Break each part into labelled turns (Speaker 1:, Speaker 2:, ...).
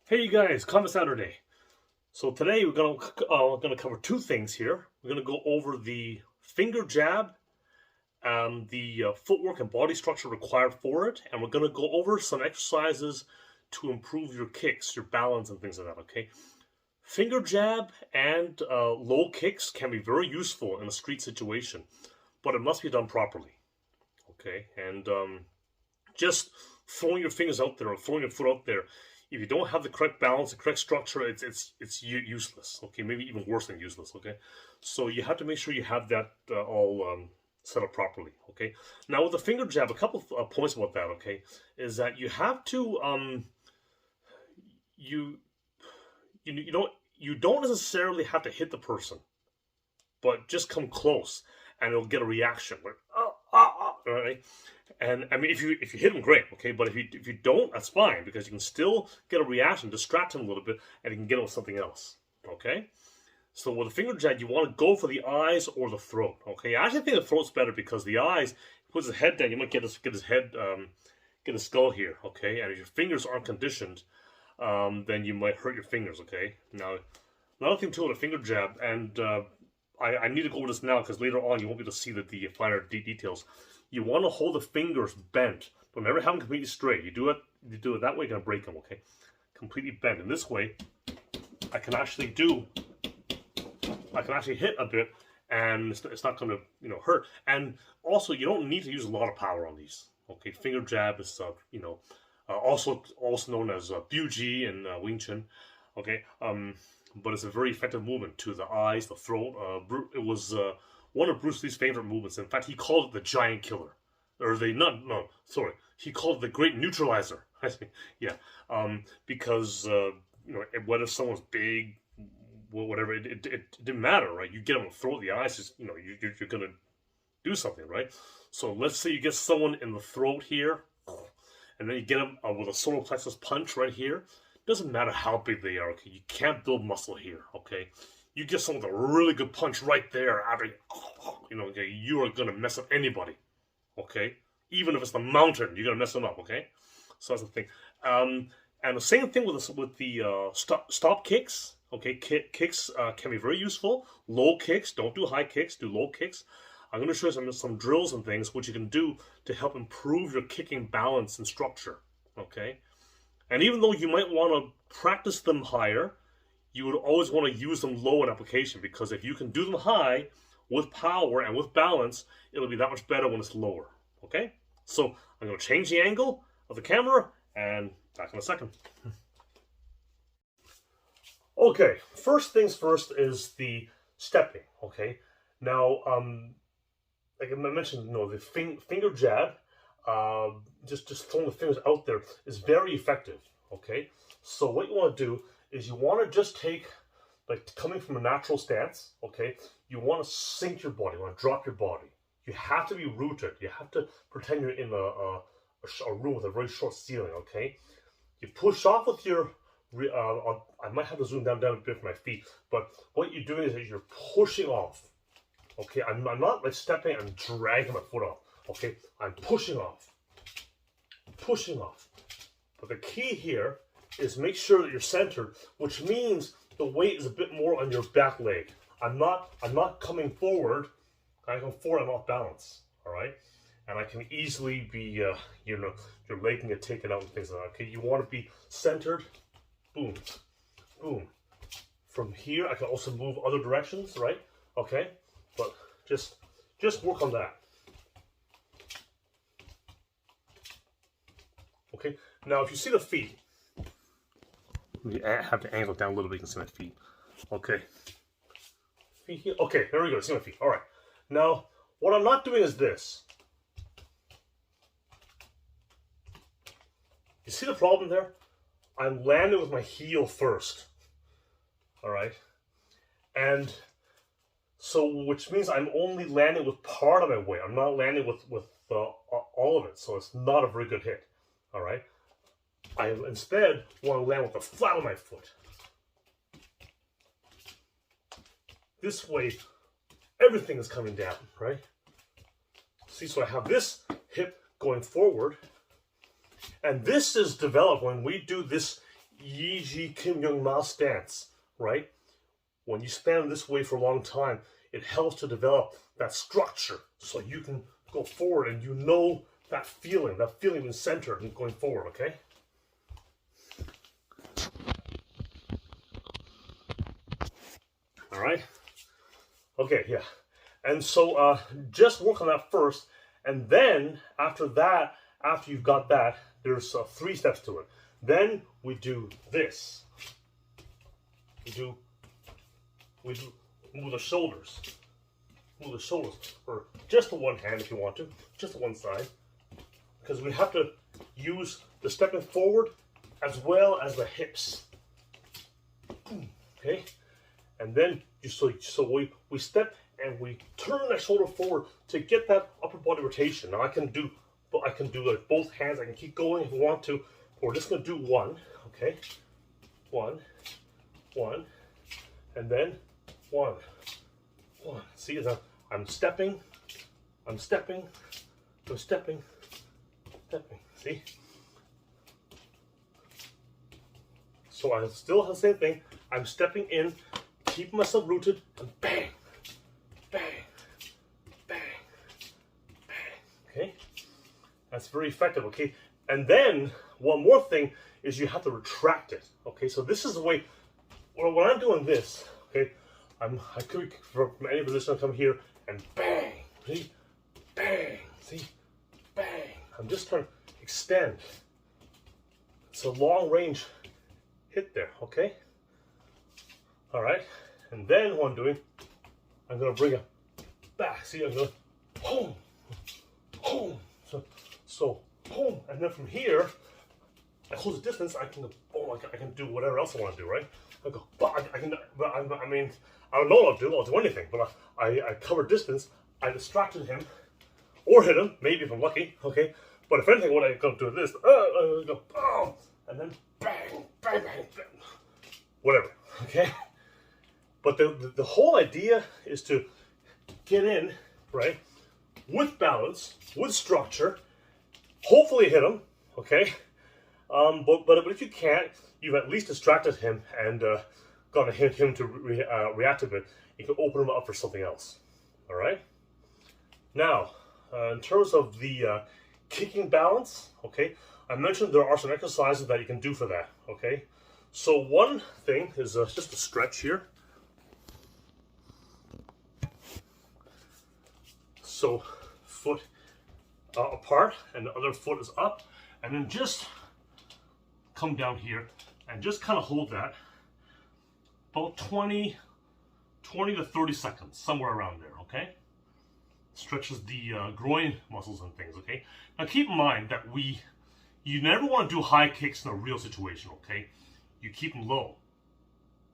Speaker 1: Hey you guys, Combat Saturday. So today we're gonna cover two things here. We're gonna go over the finger jab, the footwork and body structure required for it, and we're gonna go over some exercises to improve your kicks, your balance, and things like that. Okay, finger jab and low kicks can be very useful in a street situation, but it must be done properly. Okay, and just throwing your fingers out there or throwing your foot out there, if you don't have the correct balance, the correct structure, it's useless. Okay, maybe even worse than useless. Okay, so you have to make sure you have that all set up properly. Okay, now with the finger jab, a couple of points about that. Okay, is that you have to you you don't necessarily have to hit the person, but just come close and it'll get a reaction. Like, right? And I mean, if you hit them, great, okay. But if you don't, that's fine because you can still get a reaction, distract him a little bit, and you can get him with something else, okay. So with a finger jab, you want to go for the eyes or the throat, okay. I actually think the throat's better because the eyes, he puts his head down, you might get his head, get his skull here, okay. And if your fingers aren't conditioned, then you might hurt your fingers, okay. Now, another thing too with a finger jab, and I need to go over this now because later on you won't be able to see the finer details. You want to hold the fingers bent, but never have them completely straight. You do it that way, you're gonna break them. Okay, completely bent. And this way, I can actually hit a bit, and it's not gonna hurt. And also, you don't need to use a lot of power on these. Okay, finger jab is also known as Buji and Wing Chun. Okay, but it's a very effective movement to the eyes, the throat. It was one of Bruce Lee's favorite movements. In fact, he called it the Giant Killer, or he called it the Great Neutralizer. I think, yeah, because whether someone's big, whatever, it didn't matter, right? You get them in the throat, the eyes, just you're gonna do something, right? So let's say you get someone in the throat here, and then you get them with a solar plexus punch right here. Doesn't matter how big they are, okay? You can't build muscle here, okay? You get someone with a really good punch right there, after, okay, you are gonna mess up anybody, okay? Even if it's the mountain, you're gonna mess them up, okay? So that's the thing. And the same thing with the stop kicks, okay? Kicks can be very useful. Low kicks, don't do high kicks, do low kicks. I'm gonna show you some drills and things which you can do to help improve your kicking balance and structure, okay? And even though you might want to practice them higher, you would always want to use them low in application because if you can do them high with power and with balance, it'll be that much better when it's lower. Okay? So I'm going to change the angle of the camera and back in a second. Okay, first things first is the stepping. Okay, now like I mentioned, the finger jab. Just throwing the fingers out there is very effective. Okay, so what you want to do is you want to just take, like, coming from a natural stance. Okay, you want to sink your body, you want to drop your body. You have to be rooted. You have to pretend you're in a room with a very short ceiling. Okay, you push off with your I might have to zoom down a bit for my feet, but what you're doing is that you're pushing off. Okay, I'm not like stepping and dragging my foot off. Okay, I'm pushing off. But the key here is make sure that you're centered, which means the weight is a bit more on your back leg. I'm not coming forward. I come forward, I'm off balance. All right, and I can easily be your leg can get taken out and things like that. Okay, you want to be centered. Boom, boom. From here, I can also move other directions, right? Okay, but just work on that. Okay, now if you see the feet, I have to angle down a little bit, you can see my feet. Okay, feet here. Okay, there we go, see my feet. All right, now what I'm not doing is this. You see the problem there? I'm landing with my heel first. All right, and so which means I'm only landing with part of my weight. I'm not landing with all of it, so it's not a very good hit. All right, I instead want to land with the flat of my foot. This way, everything is coming down, right? See, so I have this hip going forward, and this is developed when we do this Yi Kim Young Ma stance, right? When you stand this way for a long time, it helps to develop that structure so you can go forward and you know that feeling in center and going forward, okay? All right. Okay, yeah. And so just work on that first, and then after that, after you've got that, there's 3 steps to it. Then we do this. We move the shoulders. Move the shoulders, or just the one hand if you want to, just the one side, because we have to use the stepping forward as well as the hips. Okay, and then we step and we turn that shoulder forward to get that upper body rotation. Now I can do like both hands. I can keep going if you want to. But we're just gonna do one. Okay, one, and then one. See, I'm stepping. See? So I still have the same thing. I'm stepping in, keeping myself rooted, and bang, bang, bang, bang. Okay? That's very effective, okay? And then, one more thing is you have to retract it. Okay, so this is the way, when I'm doing this, okay, I could from any position I come here and bang, see, bang, see, bang. I'm just trying to extend. It's a long range hit there, okay? All right, and then what I'm doing, I'm gonna bring it back. See, I'm gonna home, so home, and then from here, I hold the distance. I can go, boom. I can do whatever else I want to do, right? I go, but I can. But I mean, I don't know what I'll do. I'll do anything. But I cover distance. I distracted him, or hit him. Maybe if I'm lucky. Okay. But if anything, what I'm gonna do is this. I go, oh, and then bang, bang, bang, bang. Whatever. Okay. But the whole idea is to get in, right, with balance, with structure. Hopefully hit him. Okay. But if you can't, you've at least distracted him and gotten him to react to it. You can open him up for something else. All right. Now, in terms of the kicking balance, okay, I mentioned there are some exercises that you can do for that. Okay. So one thing is just a stretch here. So foot apart and the other foot is up, and then just come down here and just kind of hold that about 20 to 30 seconds, somewhere around there, okay? Stretches the groin muscles and things, okay? Now keep in mind that you never want to do high kicks in a real situation, okay? You keep them low.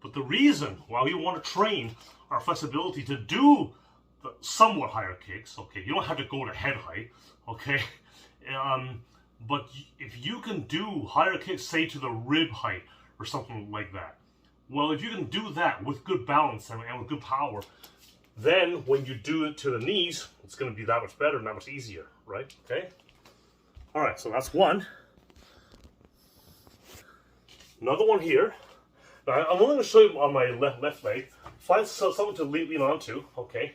Speaker 1: But the reason why we want to train our flexibility to do the somewhat higher kicks, okay? You don't have to go to head height, okay? But if you can do higher kicks, say to the rib height or something like that, well, if you can do that with good balance and with good power, then when you do it to the knees, it's going to be that much better and that much easier, right? Okay? All right, so that's one. Another one here. Now, I'm only going to show you on my left leg. Find something to lean onto, okay?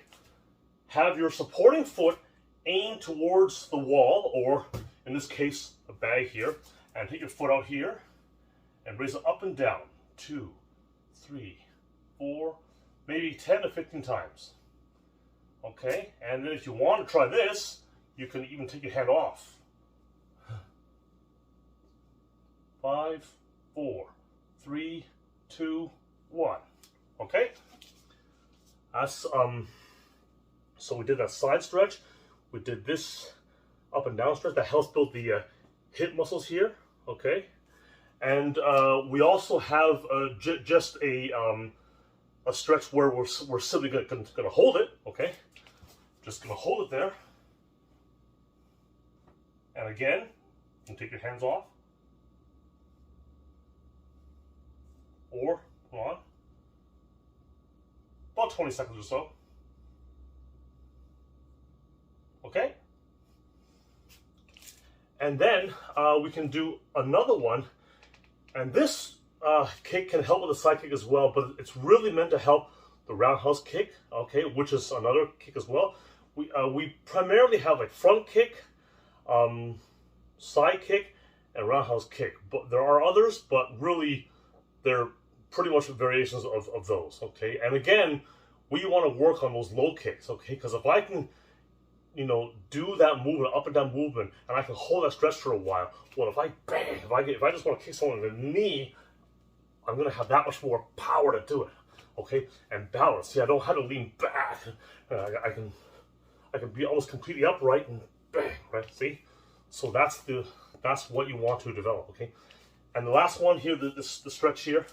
Speaker 1: Have your supporting foot aim towards the wall, or in this case, a bag here, and take your foot out here and raise it up and down 2, 3, 4, maybe 10 to 15 times. Okay, and then if you want to try this, you can even take your hand off. 5, 4, 3, 2, 1. Okay, that's so we did that side stretch. We did this up and down stretch that helps build the hip muscles here. Okay, and we also have just a stretch where we're simply going to hold it. Okay, just going to hold it there, and again, you can take your hands off, or come on, about 20 seconds or so. Okay, and then we can do another one, and this kick can help with the side kick as well, but it's really meant to help the roundhouse kick, okay, which is another kick as well. We primarily have like front kick, side kick, and roundhouse kick. But there are others, but really they're pretty much variations of those, okay? And again, we want to work on those low kicks, okay? Because if I can, you know, do that movement, up and down movement, and I can hold that stretch for a while, well, if I bang, if I just want to kick someone in the knee, I'm gonna have that much more power to do it, okay? And balance. See, I don't have to lean back. I can be almost completely upright and bang, right? See? So that's what you want to develop, okay? And the last one here, the stretch here,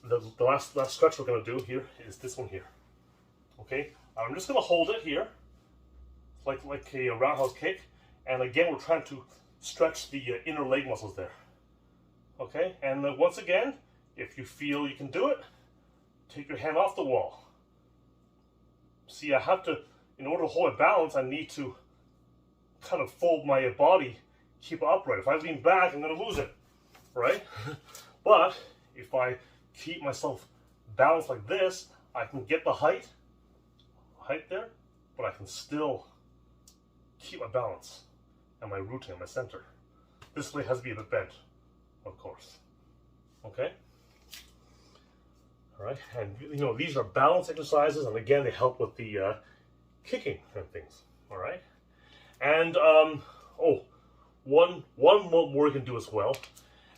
Speaker 1: the last stretch we're gonna do here is this one here, okay? I'm just gonna hold it here, like a roundhouse kick, and again, we're trying to stretch the inner leg muscles there, okay? And once again, if you feel you can do it, take your hand off the wall. See, I have to, in order to hold a balance, I need to kind of fold my body, keep it upright. If I lean back, I'm going to lose it, right? But if I keep myself balanced like this, I can get the height there, but I can still keep my balance and my root and my center. This leg has to be a bit bent, of course. Okay? All right, and you know, these are balance exercises, and again, they help with the kicking and things. All right, and one more you can do as well,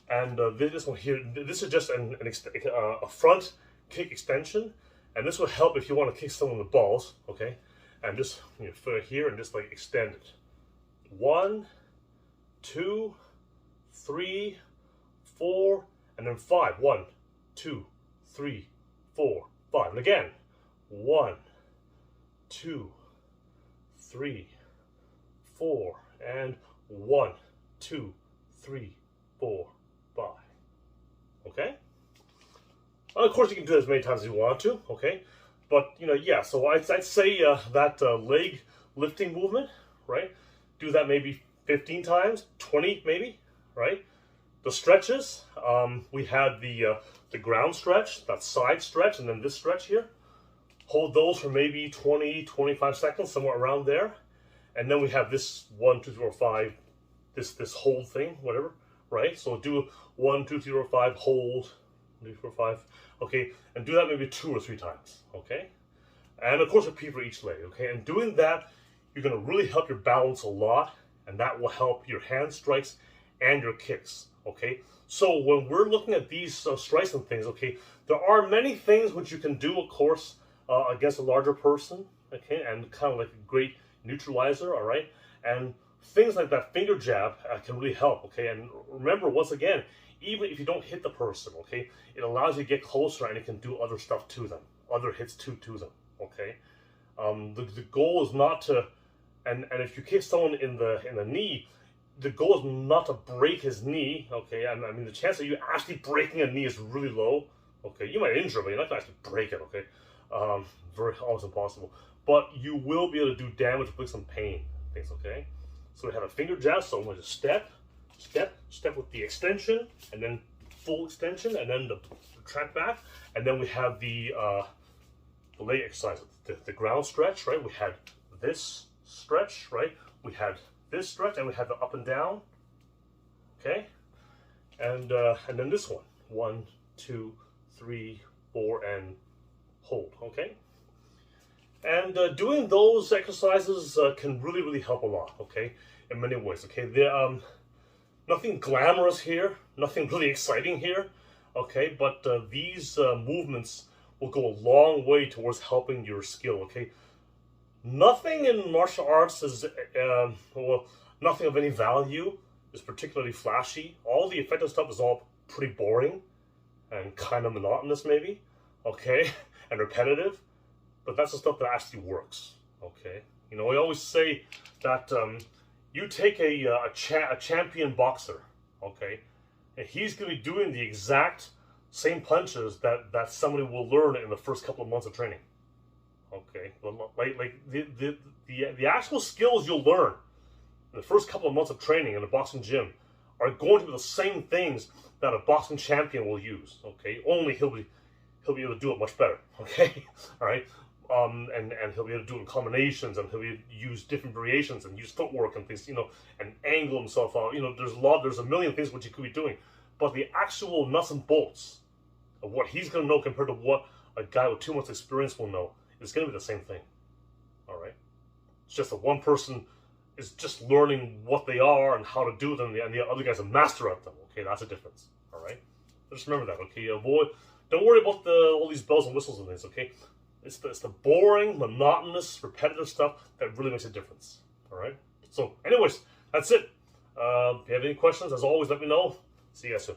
Speaker 1: and this one here, this is just a front kick extension, and this will help if you want to kick someone in the balls. Okay, and just put it here and just like extend it. 1, 2, 3, 4, and then 5. 1, 2, 3, 4, 5. And again, 1, 2, 3, 4, and 1, 2, 3, 4, 5. Okay? Well, of course, you can do it as many times as you want to. Okay? But, yeah, so I'd say that leg lifting movement, right? Do that maybe 15 times, 20 maybe, right? The stretches, we had the ground stretch, that side stretch, and then this stretch here. Hold those for maybe 20, 25 seconds, somewhere around there. And then we have this 1, 2, 3, 4, 5, this hold thing, whatever, right? So do 1, 2, 3, 4, 5, hold, 1, 2, 3, 4, 5, okay? And do that maybe 2 or 3 times, okay? And of course, repeat for each leg, okay? And doing that, you're gonna really help your balance a lot, and that will help your hand strikes and your kicks, okay? So when we're looking at these strikes and things, okay, there are many things which you can do, of course, against a larger person, okay, and kind of like a great neutralizer, all right? And things like that finger jab can really help, okay? And remember, once again, even if you don't hit the person, okay, it allows you to get closer and it can do other stuff to them, other hits to them, okay? The goal is not to, and if you kick someone in the knee, the goal is not to break his knee, okay? I mean, the chance of you actually breaking a knee is really low, okay? You might injure, but you're not going to actually break it, okay? Almost impossible. But you will be able to do damage, with some pain, things, okay? So we have a finger jab, so I'm going to step with the extension, and then full extension, and then the track back, and then we have the leg exercise, the ground stretch, right? We had this stretch, right? We had this stretch, and we had the up and down, okay? And then this one, 1, 2, 3, 4, and hold, okay? And doing those exercises can really help a lot, okay? In many ways, okay? They're nothing glamorous here, nothing really exciting here, okay? But these movements will go a long way towards helping your skill, okay? Nothing in martial arts is, well, nothing of any value is particularly flashy. All the effective stuff is all pretty boring and kind of monotonous maybe, okay? And repetitive, but that's the stuff that actually works, okay? We always say that you take a champion boxer, okay? And he's going to be doing the exact same punches that somebody will learn in the first couple of months of training. Okay, like the actual skills you'll learn in the first couple of months of training in a boxing gym are going to be the same things that a boxing champion will use. Okay, only he'll be able to do it much better. Okay, all right. And he'll be able to do it in combinations, and he'll be able to use different variations and use footwork and things, and angle himself out. There's a million things which he could be doing, but the actual nuts and bolts of what he's going to know compared to what a guy with 2 months experience will know is going to be the same thing. All right, it's just that one person is just learning what they are and how to do them, and the other guy's a master at them. Okay, that's a difference. All right, just remember that. Okay, don't worry about all these bells and whistles and things. Okay. It's the boring, monotonous, repetitive stuff that really makes a difference. All right? So, anyways, that's it. If you have any questions, as always, let me know. See you guys soon.